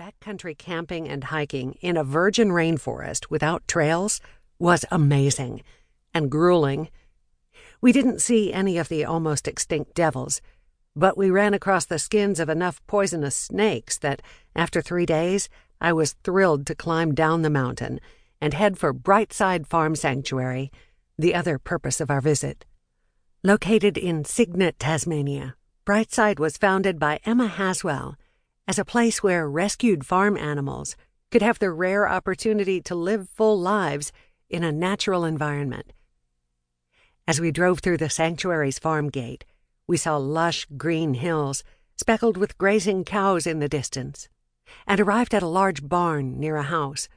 Backcountry camping and hiking in a virgin rainforest without trails was amazing and grueling. We didn't see any of the almost extinct devils, but we ran across the skins of enough poisonous snakes that, after 3 days, I was thrilled to climb down the mountain and head for Brightside Farm Sanctuary, the other purpose of our visit. Located in Cygnet, Tasmania, Brightside was founded by Emma Haswell as a place where rescued farm animals could have the rare opportunity to live full lives in a natural environment. As we drove through the sanctuary's farm gate, we saw lush green hills speckled with grazing cows in the distance, and arrived at a large barn near a house.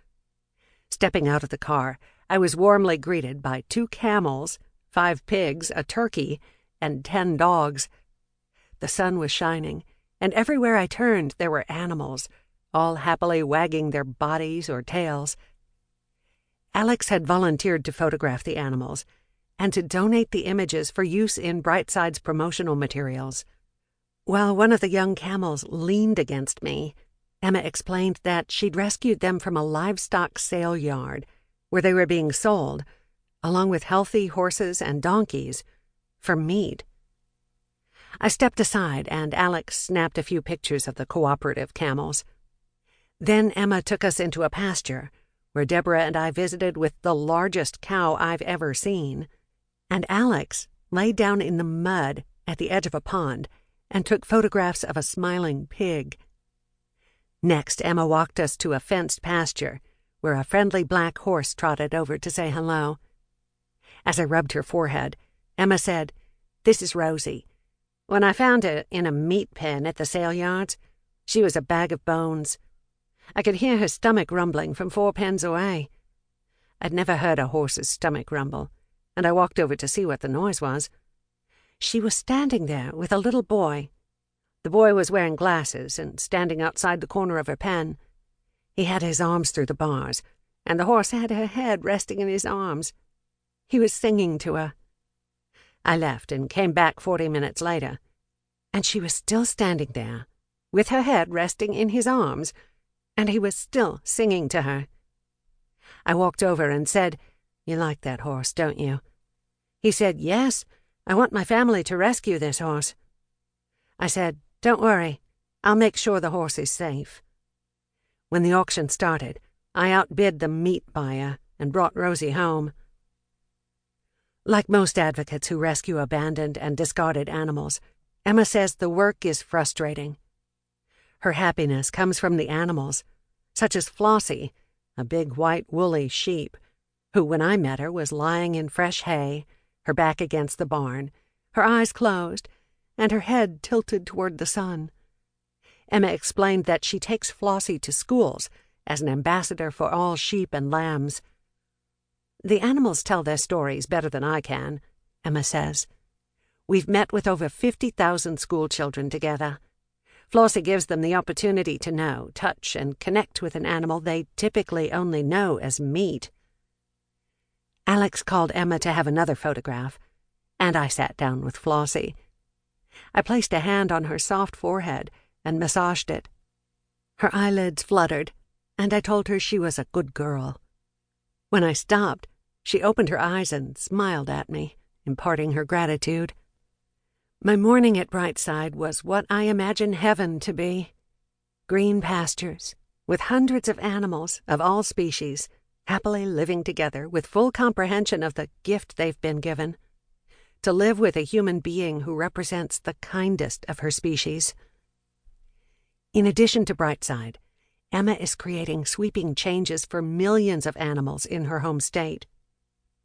Stepping out of the car, I was warmly greeted by 2 camels, 5 pigs, a turkey, and 10 dogs. The sun was shining, and everywhere I turned there were animals, all happily wagging their bodies or tails. Alex had volunteered to photograph the animals and to donate the images for use in Brightside's promotional materials. While one of the young camels leaned against me, Emma explained that she'd rescued them from a livestock sale yard where they were being sold, along with healthy horses and donkeys, for meat. I stepped aside and Alex snapped a few pictures of the cooperative camels. Then Emma took us into a pasture where Deborah and I visited with the largest cow I've ever seen, and Alex laid down in the mud at the edge of a pond and took photographs of a smiling pig. Next, Emma walked us to a fenced pasture where a friendly black horse trotted over to say hello. As I rubbed her forehead, Emma said, "This is Rosie. When I found her in a meat pen at the sale yards, she was a bag of bones. I could hear her stomach rumbling from 4 pens away. I'd never heard a horse's stomach rumble, and I walked over to see what the noise was. She was standing there with a little boy. The boy was wearing glasses and standing outside the corner of her pen. He had his arms through the bars, and the horse had her head resting in his arms. He was singing to her. I left and came back 40 minutes later, and she was still standing there, with her head resting in his arms, and he was still singing to her. I walked over and said, 'You like that horse, don't you?' He said, 'Yes, I want my family to rescue this horse.' I said, 'Don't worry, I'll make sure the horse is safe.' When the auction started, I outbid the meat buyer and brought Rosie home." Like most advocates who rescue abandoned and discarded animals, Emma says the work is frustrating. Her happiness comes from the animals, such as Flossie, a big white woolly sheep, who, when I met her, was lying in fresh hay, her back against the barn, her eyes closed, and her head tilted toward the sun. Emma explained that she takes Flossie to schools as an ambassador for all sheep and lambs. "The animals tell their stories better than I can," Emma says. "We've met with over 50,000 school children together. Flossie gives them the opportunity to know, touch, and connect with an animal they typically only know as meat." Alex called Emma to have another photograph, and I sat down with Flossie. I placed a hand on her soft forehead and massaged it. Her eyelids fluttered, and I told her she was a good girl. When I stopped, she opened her eyes and smiled at me, imparting her gratitude. My morning at Brightside was what I imagine heaven to be. Green pastures, with hundreds of animals of all species, happily living together with full comprehension of the gift they've been given, to live with a human being who represents the kindest of her species. In addition to Brightside, Emma is creating sweeping changes for millions of animals in her home state.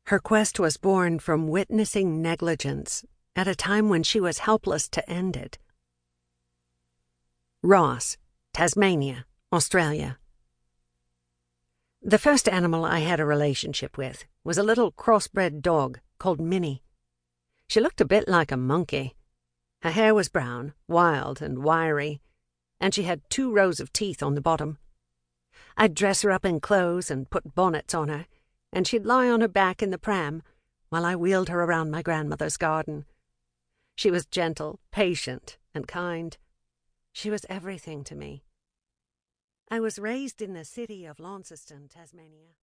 Her quest was born from witnessing negligence at a time when she was helpless to end it. Ross, Tasmania, Australia. The first animal I had a relationship with was a little crossbred dog called Minnie. She looked a bit like a monkey. Her hair was brown, wild and wiry, and she had 2 rows of teeth on the bottom. I'd dress her up in clothes and put bonnets on her, and she'd lie on her back in the pram while I wheeled her around my grandmother's garden. She was gentle, patient, and kind. She was everything to me. I I was raised in the city of Launceston, Tasmania.